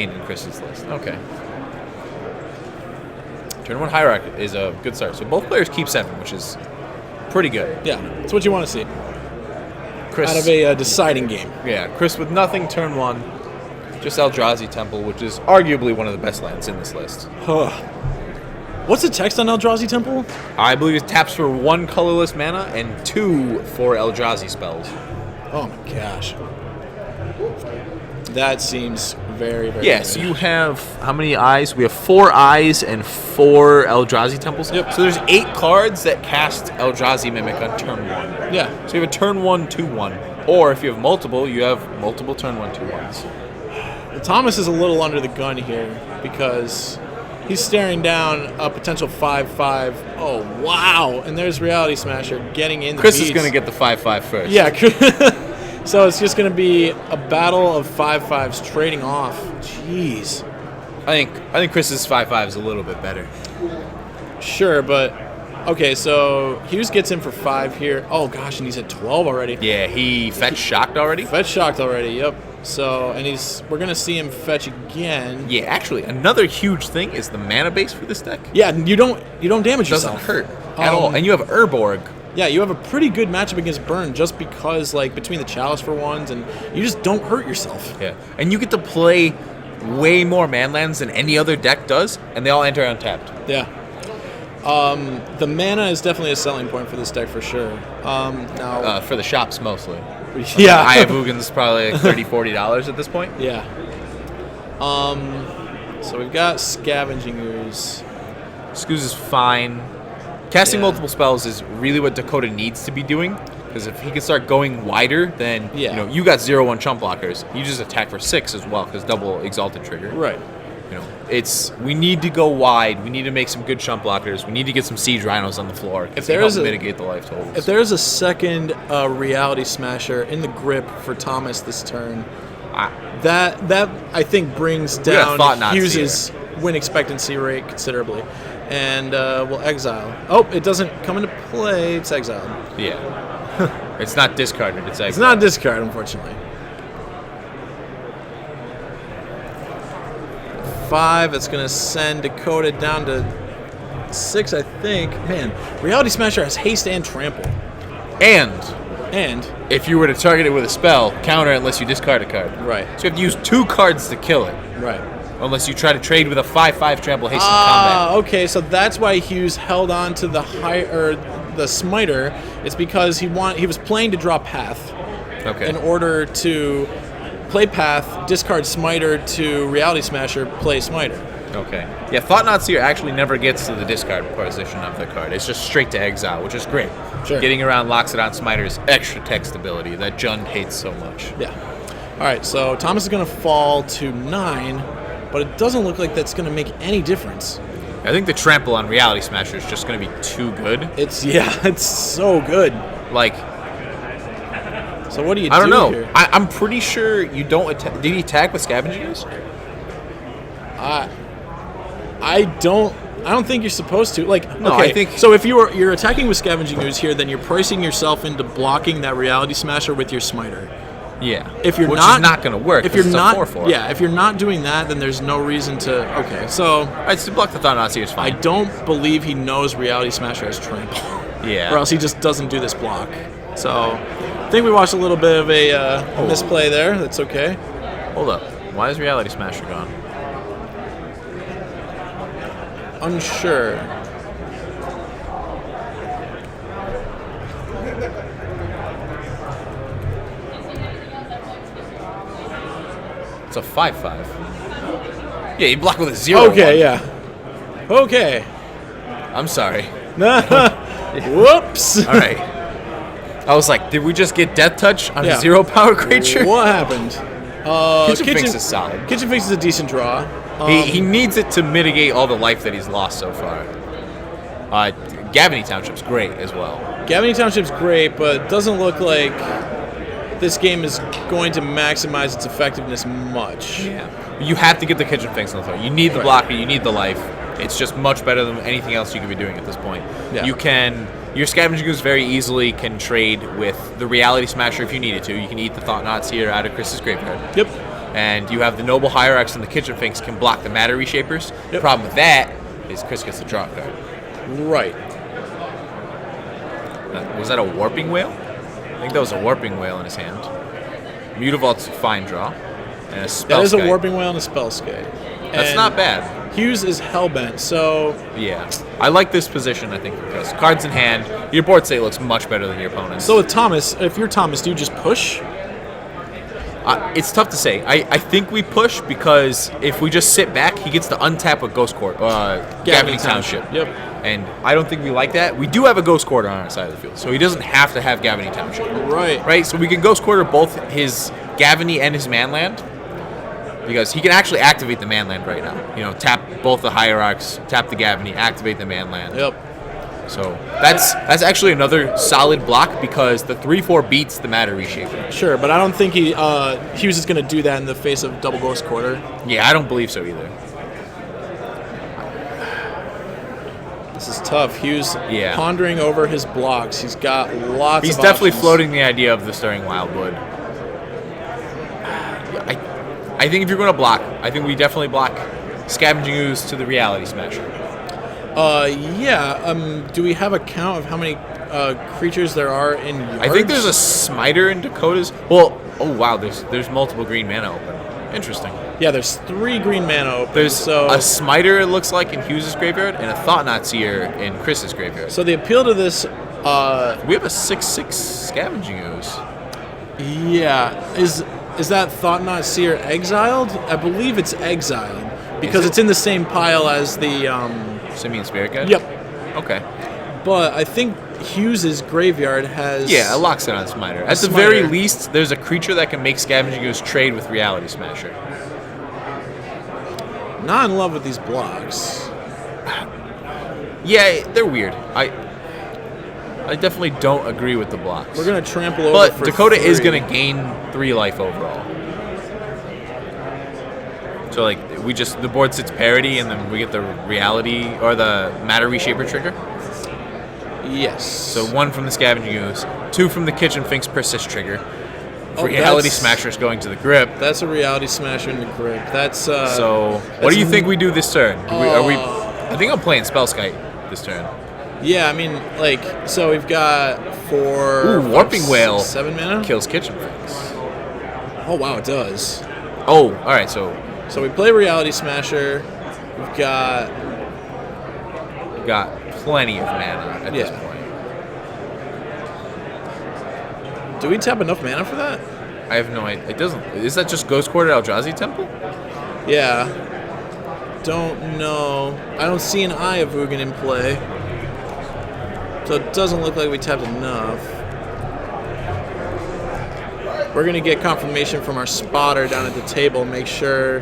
remain in Chris's list. Okay. Turn 1 Hierarch is a good start. So both players keep 7, which is pretty good. Yeah, that's what you want to see. Chris, out of a deciding game. Yeah, Chris with nothing turn 1. Just Eldrazi Temple, which is arguably one of the best lands in this list. What's the text on Eldrazi Temple? I believe it taps for 1 colorless mana and 2 for Eldrazi spells. Oh my gosh. That seems very, very Yeah, good. so you have how many eyes? We have 4 eyes and 4 Eldrazi Temples. Yep. So there's 8 cards that cast Eldrazi Mimic on turn 1. Yeah. So you have a turn 1, 2/1. Or if you have multiple, you have multiple turn 1, 2/1s. Thomas is a little under the gun here because he's staring down a potential 5/5. Oh, wow. And there's Reality Smasher getting in the Chris beats. is going to get the 5/5 first. Yeah. So it's just going to be a battle of 5/5s trading off. Jeez. I think Chris's 5/5 is a little bit better. Sure, but okay, so Hughes gets in for 5 here. Oh gosh, and he's at 12 already. Yeah, he fetch shocked already. Fetch shocked already. Yep. So, and we're gonna see him fetch again. Yeah, actually, another huge thing is the mana base for this deck. Yeah, you don't damage It doesn't yourself. hurt at all, and you have Urborg. Yeah, you have a pretty good matchup against Burn just because, like, between the Chalice for ones, and you just don't hurt yourself. Yeah, and you get to play way more manlands than any other deck does, and they all enter untapped. Yeah. The mana is definitely a selling point for this deck for sure. Now, For the shops mostly. yeah, Eye of Ugin's probably like $30, $40 at this point. yeah. So we've got Scavenging Ooze. Scooz is fine. Casting Yeah. multiple spells is really what Dakota needs to be doing, because if he can start going wider, then Yeah. you got 0/1 chump blockers. You just attack for 6 as well, because double Exalted trigger. Right. We need to go wide. We need to make some good chump blockers. We need to get some Siege Rhinos on the floor. If there is mitigate the life totals. If there's a second Reality Smasher in the grip for Thomas this turn, that I think brings got Thought down Knots Hughes' win expectancy rate considerably. And we'll exile. Oh, it doesn't come into play. It's exiled. Yeah. It's not discarded. It's It's not a discard, unfortunately. 5. That's going to send Dakota down to 6, I think. Man, Reality Smasher has haste and trample. And And, if you were to target it with a spell, counter it unless you discard a card. right, So you have to use 2 cards to kill it, right. unless you try to trade with a 5/5 trample haste in combat. Okay, so that's why Hughes held on to the the Smiter. It's because he was playing to draw Path Okay. in order to play Path, discard Smiter to Reality Smasher, play Smiter. Okay. Yeah, Thought Knots here actually never gets to the discard position of the card. It's just straight to exile, which is great. Sure. Getting around Loxodon Smiter's extra text ability that Jund hates so much. Yeah. All right, so Thomas is going to fall to 9, but it doesn't look like that's going to make any difference. I think the trample on Reality Smasher is just going to be too good. It's so good. Like, So what do you do I don't know. here? I'm pretty sure you don't attack. Did he attack with Scavenging Ooze? I don't think you're supposed to. Like, No, okay, I think- so if you're attacking with Scavenging Ooze here, then you're pricing yourself into blocking that Reality Smasher with your Smiter. Yeah. If you're Which not, is not going to work. If you're it's not, a 4/4. yeah, if you're not doing that, then there's no reason to. Okay, so All right, so block the Thought Knots here is I fine. don't believe he knows Reality Smasher has trample, Yeah. or else he just doesn't do this block. So I think we watched a little bit of a misplay there. That's okay. Hold up. Why is Reality Smasher gone? Unsure. It's a 5/5. Yeah, you block with a 0/1. Okay, yeah. Okay. I'm sorry. Whoops. All right. I was like, did we just get Death Touch on Yeah. a 0-power creature? What happened? Kitchen Finks is solid. Kitchen Finks is a decent draw. He needs it to mitigate all the life that he's lost so far. Gavany Township's great as well. Gavany Township's great, but it doesn't look like this game is going to maximize its effectiveness much. Yeah. You have to get the Kitchen Finks on the floor. You need the blocker. You need the life. It's just much better than anything else you could be doing at this point. Yeah. Your Scavenging Ooze very easily can trade with the Reality Smasher if you needed to. You can eat the Thought Knots here out of Chris's graveyard. Yep. And you have the Noble Hierarchs and the Kitchen Finks can block the Matter Reshapers. Yep. The problem with that is Chris gets the draw card. Right. Was that a Warping Whale? I think that was a Warping Whale in his hand. Mutavolt's a fine draw. And a Spell That is a Skite. Warping Whale and a Spellskite. That's And not bad. Hughes is Hellbent, so Yeah. I like this position, I think, because cards in hand, your board state looks much better than your opponent's. with Thomas, if you're Thomas, do you just push? It's tough to say. I think we push because if we just sit back, he gets to untap a Ghost Court, Gavany Township. Yep. And I don't think we like that. We do have a Ghost Quarter on our side of the field, so he doesn't have to have Gavany Township. Right. Right? So we can Ghost Quarter both his Gavany and his Manland, because he can actually activate the Manland right now. You know, tap both the Hierarchs, tap the Gavany, activate the Manland. Yep. So that's actually another solid block because the 3/4 beats the Matter Reshaper. Sure, but I don't think Hughes is going to do that in the face of double Ghost Quarter. Yeah, I don't believe so either. This is tough. Hughes pondering over his blocks. He's got lots He's of definitely options. floating the idea of the Stirring Wildwood. I think if you're going to block, I think we definitely block Scavenging Ooze to the Reality Smasher. Do we have a count of how many creatures there are in yards? I think there's a Smiter in Dakota's. Well, oh wow, there's multiple green mana open. Interesting. Yeah, there's 3 green mana open. There's a Smiter, it looks like, in Hughes' graveyard, and a Thought-Knot Seer in Chris's graveyard. So the appeal to this... we have a 6/6 Scavenging Ooze. Yeah. Is that Thought-Knot Seer exiled? I believe it's exiled. Because it's in the same pile as the... Simian Spirit Guide? Yep. Okay. But I think Hughes' graveyard has... Yeah, it locks it on Smiter. At the very least, there's a creature that can make Scavenging Ooze trade with Reality Smasher. Not in love with these blocks. Yeah, they're weird. I definitely don't agree with the blocks. We're going to trample over But for Dakota 3. is going to gain 3 life overall. So, like, the board sits parity, and then we get the reality, or the Matter Reshaper trigger? Yes. So 1 from the Scavenging Ooze, 2 from the Kitchen Finks Persist trigger. Reality Smasher is going to the grip. That's a Reality Smasher in the grip. That's, So, what do you think we do this turn? I think I'm playing Spellskite this turn. Yeah, I mean, so we've got 4... Ooh, Warping Whale 7 mana? kills Kitchen Finks. Oh, wow, it does. Oh, alright, so we play Reality Smasher. We've got plenty of mana at this point. Do we tap enough mana for that? I have no idea. It doesn't. Is that just Ghost Quarter Eldrazi Temple? Yeah. Don't know. I don't see an Eye of Ugin in play. So it doesn't look like we tapped enough. We're going to get confirmation from our spotter down at the table, make sure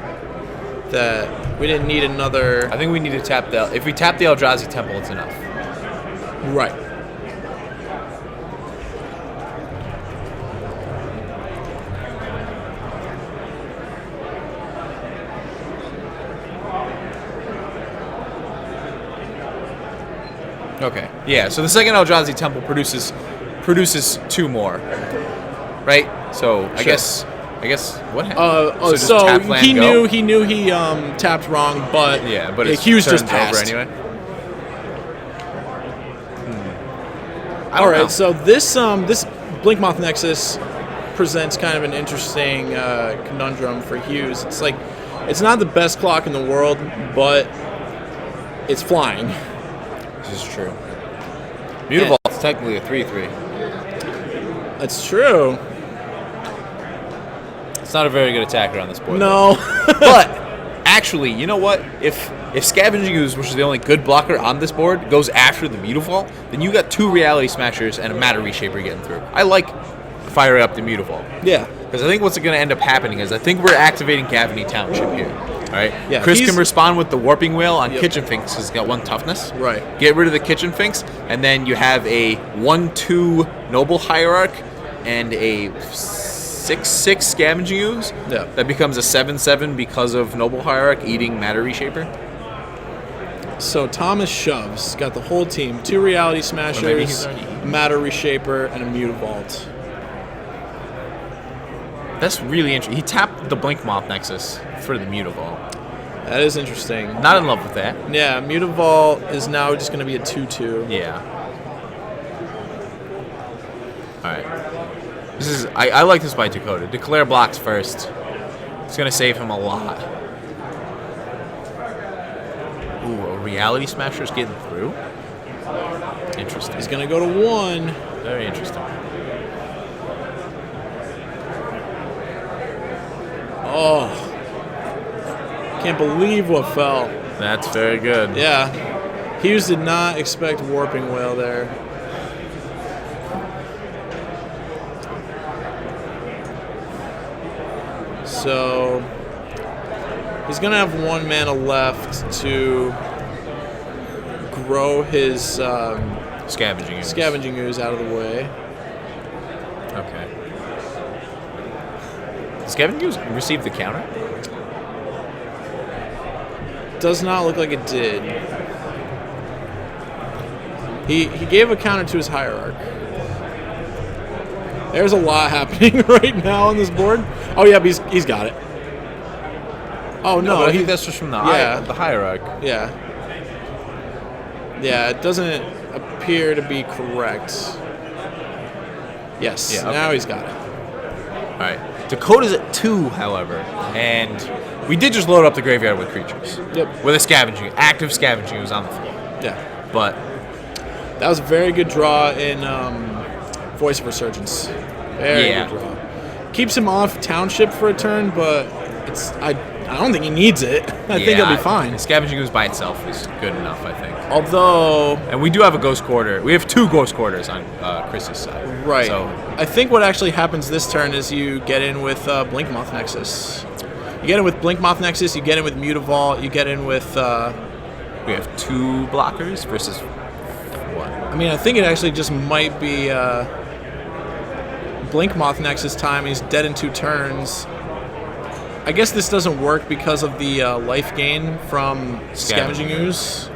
that we didn't need another... I think we need to tap the... If we tap the Eldrazi Temple, it's enough. Right. Okay. Yeah, so the second Eldrazi Temple produces 2 more. Right? So, I guess what happened? So tap, land, he go? knew he tapped wrong, but it's Hughes just over passed. anyway. All right, so this Blinkmoth Nexus presents kind of an interesting conundrum for Hughes. It's like it's not the best clock in the world, but it's flying. This is true. Mutavolt's technically a 3/3. That's true. It's not a very good attacker on this board. No. But actually, you know what? If Scavenging Ooze, which is the only good blocker on this board, goes after the Mutavault, then you got 2 Reality Smashers and a Matter Reshaper getting through. I like firing up the Mutavault. Yeah. Because I think what's going to end up happening is I think we're activating Gavany Township here. All right? Yeah, Chris can respond with the Warping Whale on Yep. Kitchen Finks because he's got 1 toughness. Right. Get rid of the Kitchen Finks, and then you have a 1/2 Noble Hierarch and a 6/6 Scavenging Ooze. Yeah. That becomes a 7/7 because of Noble Hierarch eating Matter Reshaper. So Thomas shoves. Got the whole team. 2 Reality Smashers, already- Matter Reshaper, and a Mutavault. That's really interesting. He tapped the Blink Moth Nexus for the Mutavault. That is interesting. Not in love with that. Yeah, Mutavault is now just going to be a 2/2. Yeah. All right. This is I like this by Dakota. Declare blocks first. It's going to save him a lot. Ooh, a Reality Smasher's getting through. Interesting. He's going to go to 1. Very interesting. Oh. Can't believe what fell. That's very good. Yeah. Hughes did not expect Warping Whale there. So he's going to have 1 mana left to grow his Scavenging Ooze out of the way. Okay. Scavenging Ooze received the counter? Does not look like it did. He gave a counter to his Hierarch. There's a lot happening right now on this board. Oh yeah, but he's got it. Oh no, I think that's just from the Hierarch. Yeah. Yeah, it doesn't appear to be correct. Yes, Yeah, okay. Now he's got it. All right. Dakota's at 2, however, and we did just load up the graveyard with creatures. Yep. With a active scavenging was on the floor. Yeah. But that was a very good draw in Voice of Resurgence. Very good draw. Keeps him off Township for a turn, but I don't think he needs it. I think he'll be fine. Scavenging Ooze by itself is good enough, I think. Although... And we do have a Ghost Quarter. We have 2 Ghost Quarters on Chris's side. Right. So I think what actually happens this turn is you get in with Blink Moth Nexus. You get in with Blink Moth Nexus, you get in with Mutavault, you get in with... we have 2 blockers versus what? I mean, I think it actually just might be Blink Moth Nexus time. He's dead in 2 turns. I guess this doesn't work because of the life gain from Scavenging Ooze.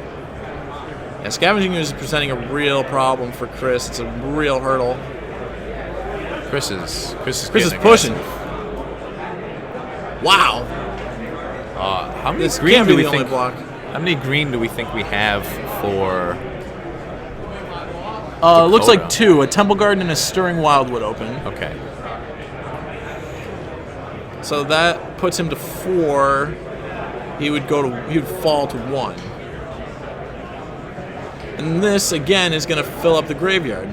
Yeah, Scavenging Ooze is presenting a real problem for Chris. It's a real hurdle. Chris is pushing. Wow. How many This green can't do be we the only think? block. How many green do we think we have for? Looks like 2. A Temple Garden and a Stirring Wildwood open. Okay. So that puts him to 4. He would fall to 1. And this again is going to fill up the graveyard.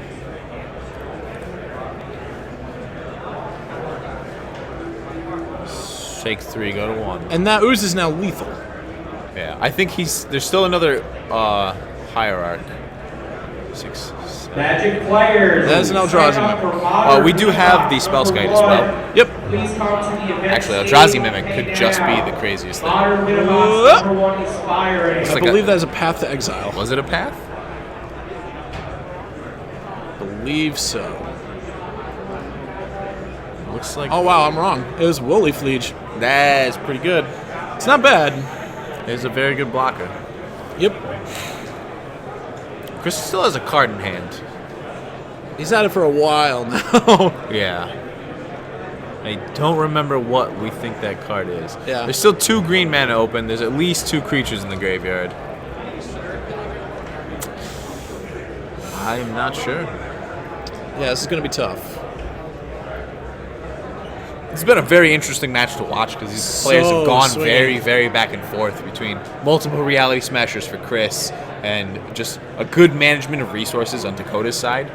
Take 3, go to 1. And that Ooze is now lethal. Yeah, I think there's still another Hierarch. 6, 7. Magic players. That is an Eldrazi Mimic. We do have the Spellskite as well. Yep. Please come to the event. Actually, Eldrazi Mimic could just be the craziest thing. Modern Minibots #1 expiring. I believe that is a Path to Exile. Was it a path? I believe so. Looks like. Oh wow, I'm wrong. It was Woolly Fleege. That's pretty good. It's not bad. It's a very good blocker. Yep. Chris still has a card in hand. He's had it for a while now. Yeah. I don't remember what we think that card is. Yeah. There's still 2 green mana open. There's at least 2 creatures in the graveyard. I'm not sure. Yeah, this is going to be tough. It's been a very interesting match to watch because these players have gone swinging. very, very back and forth between multiple Reality Smashers for Chris and just a good management of resources on Dakota's side.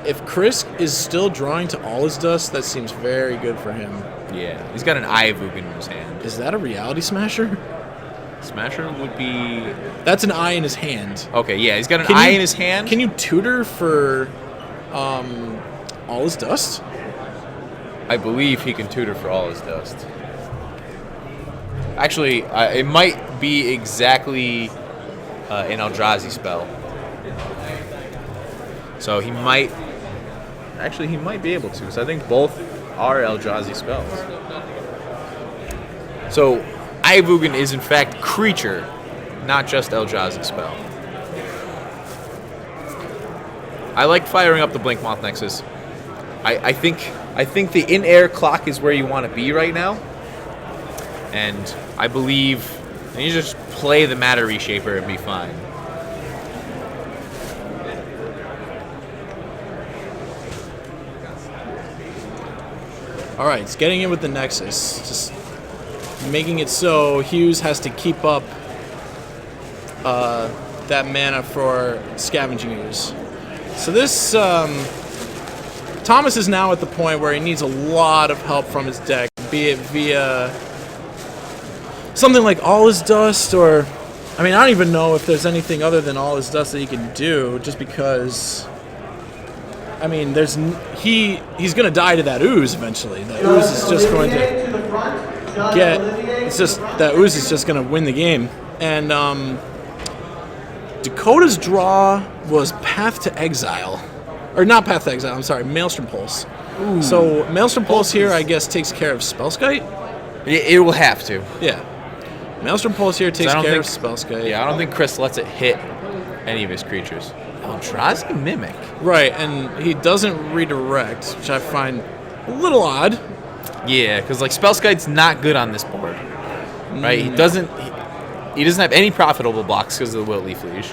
If Chris is still drawing to all his dust, that seems very good for him. Yeah, he's got an Eye of Ugin in his hand. Is that a Reality Smasher? Smasher would be... That's an eye in his hand. Okay, yeah, he's got an eye in his hand. Can you tutor for all his dust? I believe he can tutor for all his dust. Actually, it might be exactly an Eldrazi spell. So he might... Actually, he might be able to, because I think both are Eldrazi spells. So, Eye of Ugin is in fact creature, not just Eldrazi spell. I like firing up the Blink Moth Nexus. I think the in-air clock is where you want to be right now. And I believe you just play the Matter Reshaper and be fine. All right, it's getting in with the Nexus. Just making it so Hughes has to keep up that mana for Scavenging Ooze. So this Thomas is now at the point where he needs a lot of help from his deck, be it via something like All Is Dust, or I mean, I don't even know if there's anything other than All Is Dust that he can do, just because I mean, he's going to die to that Ooze eventually. That Ooze is just going to it's just that Ooze is just going to win the game. And Dakota's draw was Path to Exile. Or not Path to Exile, I'm sorry, Maelstrom Pulse. Ooh. So Maelstrom Pulse here, I guess, takes care of Spellskite? It will have to. Yeah. Maelstrom Pulse here takes care of Spellskite. Yeah, I don't think Chris lets it hit any of his creatures. Eldrazi Mimic. Right, and he doesn't redirect, which I find a little odd. Yeah, because like Spellskite's not good on this board. Right? He doesn't have any profitable blocks because of the Will Leaf Liege.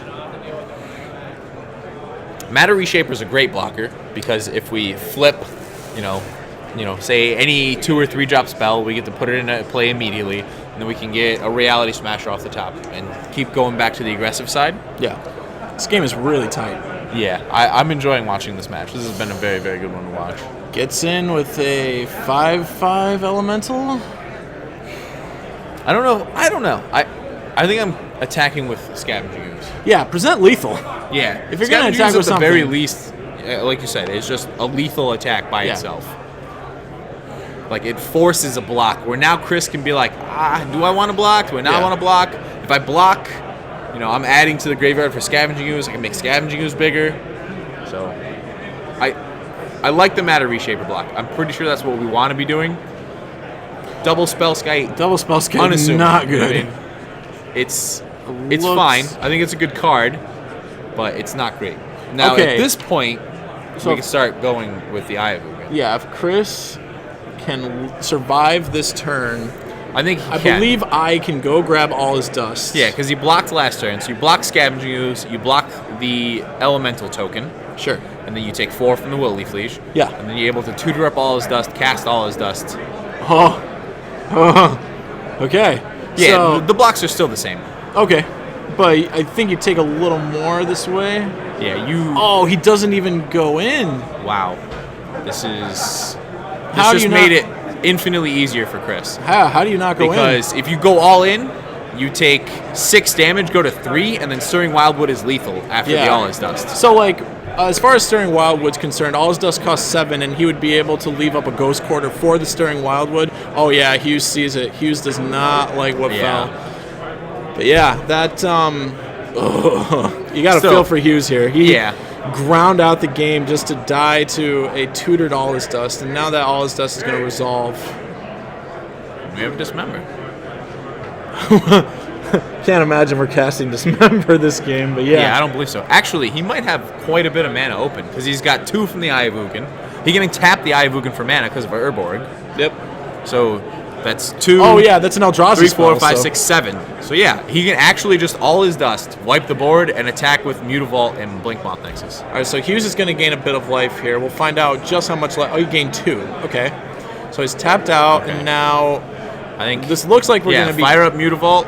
Matter Reshaper is a great blocker because if we flip, say any 2 or 3 drop spell, we get to put it into play immediately, and then we can get a Reality Smasher off the top and keep going back to the aggressive side. Yeah. This game is really tight. Yeah, I'm enjoying watching this match. This has been a very, very good one to watch. Gets in with a 5/5 elemental. I don't know. I think I'm attacking with Scavenging Ooze. Yeah, present lethal. Yeah, if you're going to attack with at the something, very least, like you said, it's just a lethal attack by itself. Like, it forces a block. Where now Chris can be like, do I want to block? Do I not want to block? If I block, I'm adding to the graveyard for Scavenging Ooze. I can make Scavenging Ooze bigger. So, I like the Matter Reshaper block. I'm pretty sure that's what we want to be doing. Double Spellskite. Unassuming. Not good. I mean, it's fine. I think it's a good card, but it's not great. Now, at this point, we can start going with the Eye of Ugin. Yeah, if Chris can survive this turn, I believe I can go grab All His Dust. Yeah, because he blocked last turn. So you block Scavenging Ooze, you block the Elemental token. Sure. And then you take 4 from the Will Leaf Liege. Yeah. And then you're able to tutor up All His Dust, cast All His Dust. Okay. Yeah, so, the blocks are still the same. Okay. But I think you take a little more this way. Yeah, you... Oh, he doesn't even go in. Wow. This just made it infinitely easier for Chris. How do you not go in? Because if you go all in, you take 6 damage, go to 3, and then Stirring Wildwood is lethal after the All His Dust. So, like, as far as Stirring Wildwood's concerned, All His Dust costs 7, and he would be able to leave up a Ghost Quarter for the Stirring Wildwood. Oh, yeah, Hughes sees it. Hughes does not like what fell. But, yeah, that, you got to feel for Hughes here. He ground out the game just to die to a tutored All His Dust, and now that All His Dust is going to resolve. We have a Dismember. Can't imagine we're casting Dismember this game, but Yeah, I don't believe so. Actually, he might have quite a bit of mana open, because he's got 2 from the Eye of Ugin. He can tap the Eye of Ugin for mana because of Urborg. Yep. So that's 2. Oh, yeah, that's an Eldrazi 3, 4, spell, 5, 6, 7. So yeah, he can actually just All His Dust, wipe the board, and attack with Mutavault and Blinkmoth Nexus. All right, so Hughes is going to gain a bit of life here. We'll find out just how much life. Oh, he gained 2. Okay. So he's tapped out, and now I think this looks like we're going to be... fire up Mutavault.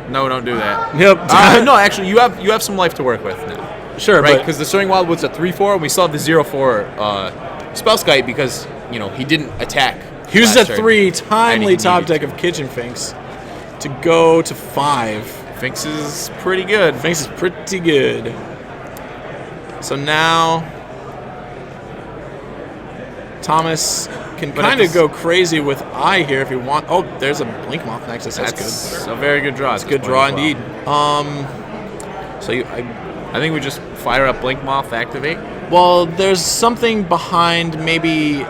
No, don't do that. Yep. No, actually, you have some life to work with now. Sure, right? Because the Stirring Wildwood's a 3/4, and we still have the 0/4 Spellskite because he didn't attack. He used a 3 timely top deck of Kitchen Finks to go to 5. Finks is pretty good. Finks is pretty good. So now Thomas can kind of go crazy with Eye here if you want. Oh, there's a Blinkmoth Nexus. That's good. It's a very good draw. It's a good draw indeed. So I think we just fire up Blinkmoth, activate. Well, there's something behind maybe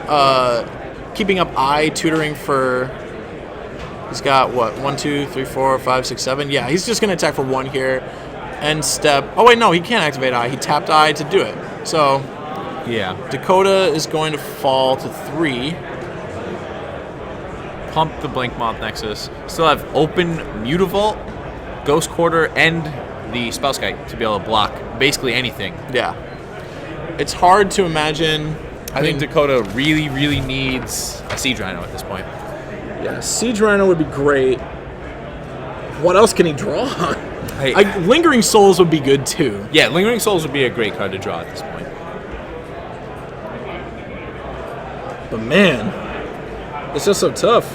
keeping up Eye tutoring for. He's got what 1, 2, 3, 4, 5, 6, 7. Yeah, he's just gonna attack for 1 here. End step. Oh wait, no, he can't activate Eye. He tapped Eye to do it. So Yeah. Dakota is going to fall to 3. Pump the Blink Moth Nexus. Still have open Mutavault, Ghost Quarter, and the Spellskite to be able to block basically anything. Yeah. It's hard to imagine. I think Dakota really, really needs a Siege Rhino at this point. Yeah, Siege Rhino would be great. What else can he draw? Lingering Souls would be good too. Yeah, Lingering Souls would be a great card to draw at this point. But man, it's just so tough.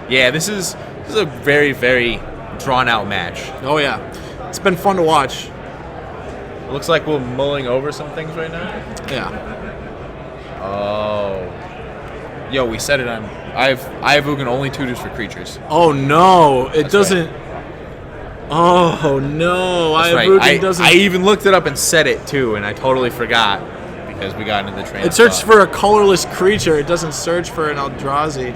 Yeah, this is a very, very drawn out match. Oh yeah, it's been fun to watch. It looks like we're mulling over some things right now. Yeah. Oh. Yo, we said it on. I have Ugin only tutors for creatures. Oh no, it That's doesn't. Right. Oh no, That's right. Ugin doesn't. I even looked it up and said it too, and I totally forgot because we got into the train. It searched for a colorless creature. It doesn't search for an Eldrazi.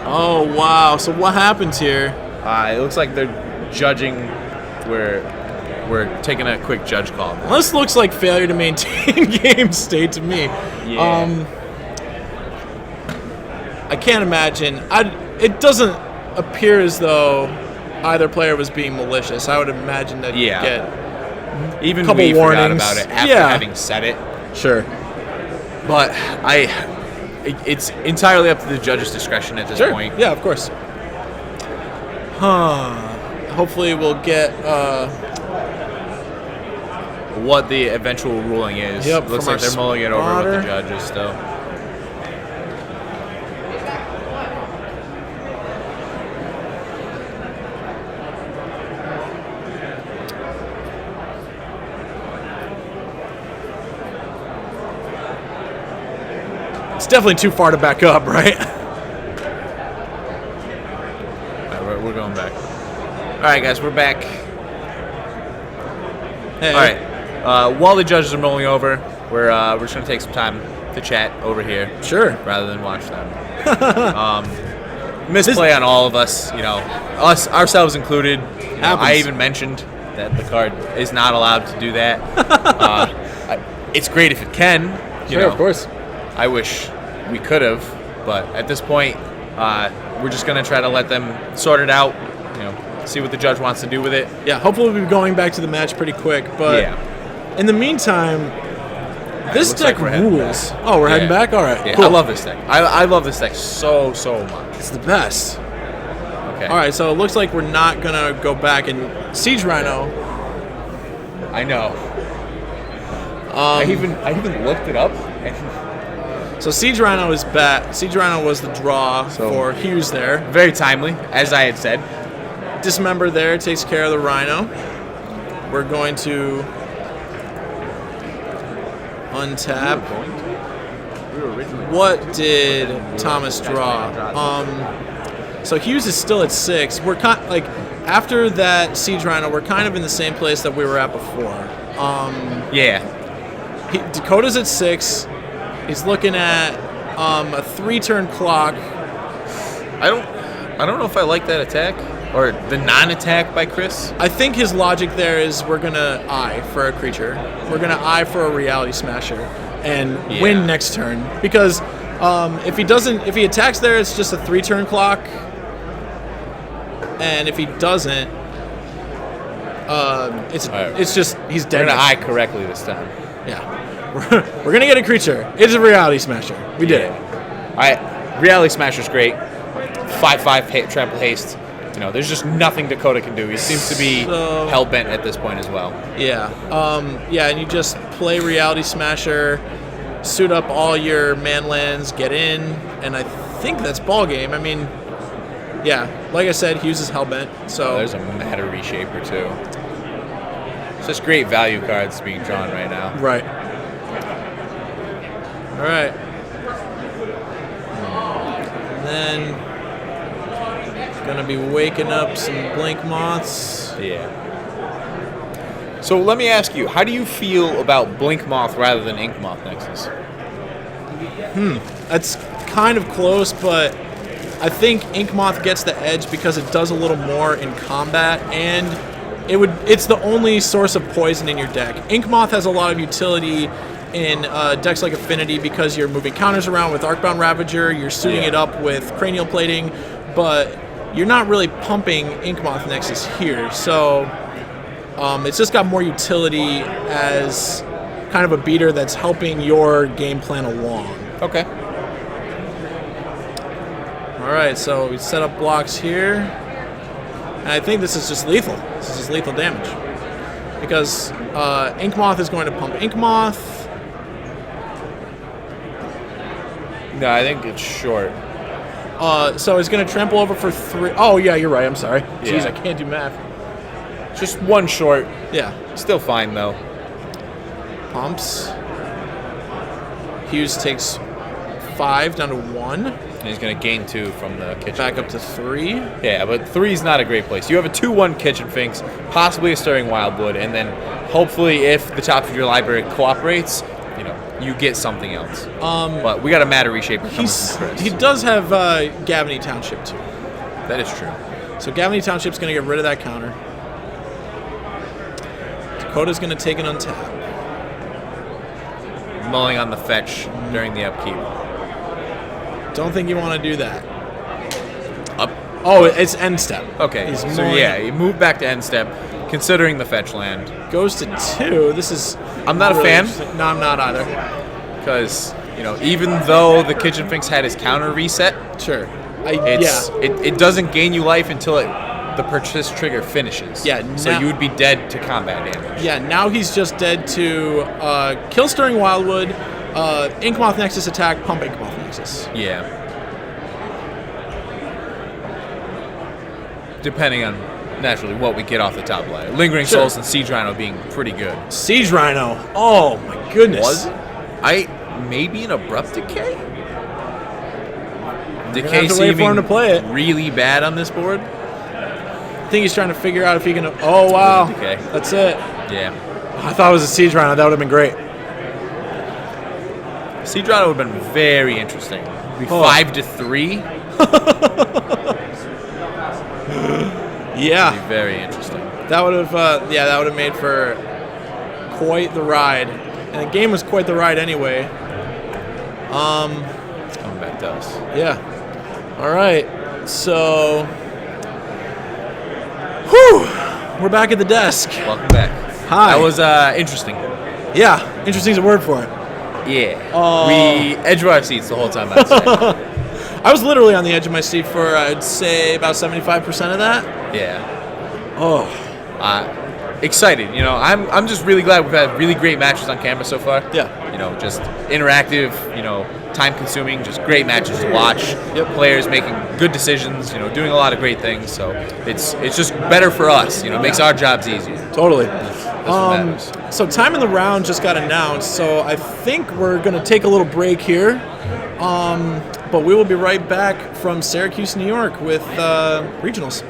Oh wow! So what happens here? It looks like they're judging. We're taking a quick judge call. This looks like failure to maintain game state to me. Yeah. I can't imagine. It doesn't appear as though either player was being malicious. I would imagine that you get even couple we warnings. forgot about it after having said it. Sure. But it's entirely up to the judge's discretion at this point. Yeah, of course. Hopefully we'll get what the eventual ruling is. Yep, Looks from like our they're mulling it over with the spotter. judges still. It's definitely too far to back up, right? We're going back. All right, guys, we're back. Hey. All right. While the judges are mulling over, we're just gonna take some time to chat over here. Sure. Rather than watch them. Misplay on all of us, ourselves included. I even mentioned that the card is not allowed to do that. It's great if it can. Sure, of course. I wish we could have, but at this point, we're just gonna try to let them sort it out. See what the judge wants to do with it. Yeah, hopefully we'll be going back to the match pretty quick. But in the meantime, this deck rules. Oh, we're heading back? All right, Yeah, cool. I love this deck. I love this deck so much. It's the best. Okay. All right, so it looks like we're not going to go back and Siege Rhino. I know. I even looked it up. So Siege Rhino is back. Siege Rhino was the draw for Hughes there. Very timely, as I had said. Dismember there takes care of the Rhino. We're going to untap. What did Thomas draw? So Hughes is still at 6. We're after that Siege Rhino, we're kind of in the same place that we were at before. Dakota's at 6. He's looking at a 3-turn clock. I don't know if I like that attack or the non-attack by Chris. I think his logic there is we're gonna eye for a creature. We're gonna eye for a Reality Smasher and win next turn because if he attacks there, it's just a 3-turn clock, and if he doesn't, it's just he's dead. We're gonna eye correctly this time. Yeah, we're gonna get a creature. It's a Reality Smasher. We did it. All right, Reality Smasher's great. 5/5 trample haste. There's just nothing Dakota can do. He seems to be hell-bent at this point as well. Yeah. And you just play Reality Smasher, suit up all your man lands, get in, and I think that's ball game. I mean, yeah, like I said, Hughes is hell-bent, so... there's a Matter Reshaper, too. It's just great value cards being drawn right now. Right. All right. And then... gonna be waking up some Blink Moths. Yeah. So let me ask you, how do you feel about Blink Moth rather than Ink Moth Nexus? That's kind of close, but I think Ink Moth gets the edge because it does a little more in combat, and it's the only source of poison in your deck. Ink Moth has a lot of utility in decks like Affinity because you're moving counters around with Arcbound Ravager, you're suiting it up with Cranial Plating, but you're not really pumping Inkmoth Nexus here. So it's just got more utility as kind of a beater that's helping your game plan along. Okay. All right, so we set up blocks here. And I think this is just lethal. This is just lethal damage. Because Inkmoth is going to pump Inkmoth. No, I think it's short. So he's going to trample over for 3. Oh, yeah, you're right. I'm sorry. Jeez, Yeah. I can't do math. Just one short. Yeah. Still fine, though. Pumps. Hughes takes 5 down to 1. And he's going to gain 2 from the kitchen. Back up to 3. Yeah, but 3 is not a great place. You have a 2/1 Kitchen Finks, possibly a Stirring Wildwood, and then hopefully if the top of your library cooperates, you get something else. But we got a Matter Reshaper coming from Chris. He does have Gavany Township, too. That is true. So Gavany Township's going to get rid of that counter. Dakota's going to take an untap. Mulling on the fetch during the upkeep. Don't think you want to do that. Up. Oh, it's end step. Okay, He's so mulling. yeah, you move back to end step, considering the fetch land. Goes to 2. This is. I'm not a fan. No, I'm not either. Because, even though the Kitchen Finks had his counter reset, Sure. it doesn't gain you life until the purchase trigger finishes. Yeah, So now- you would be dead to combat damage. Yeah, now he's just dead to kill Stirring Wildwood, Inkmoth Nexus attack, pump Inkmoth Nexus. Yeah. Depending on, naturally, what we get off the top layer. Lingering Sure. Souls and Siege Rhino being pretty good. Siege Rhino. Oh my goodness. Was it? Maybe an Abrupt Decay? have Decay to wait for him to play it. really bad on this board? I think he's trying to figure out if he can. Oh wow. Decay. That's it. Yeah. I thought it was a Siege Rhino. That would have been great. Siege Rhino would have been very interesting. Be Oh. 5 to 3. Yeah. Be very interesting. That would have. That would have made for quite the ride. And the game was quite the ride anyway. It's coming back to us. Yeah. All right. So. Whew. We're back at the desk. Welcome back. Hi. That was interesting. Yeah. Interesting is a word for it. Yeah. We edge our seats the whole time, I'd say. I was literally on the edge of my seat for, I'd say, about 75% of that. Yeah. Oh. Excited. I'm just really glad we've had really great matches on camera so far. Yeah. Just interactive, time-consuming, just great matches to watch. Yep. Players making good decisions, doing a lot of great things. So it's just better for us. Makes our jobs easier. Totally. That's what matters. So time in the round just got announced, so I think we're going to take a little break here. But we will be right back from Syracuse, New York with regionals.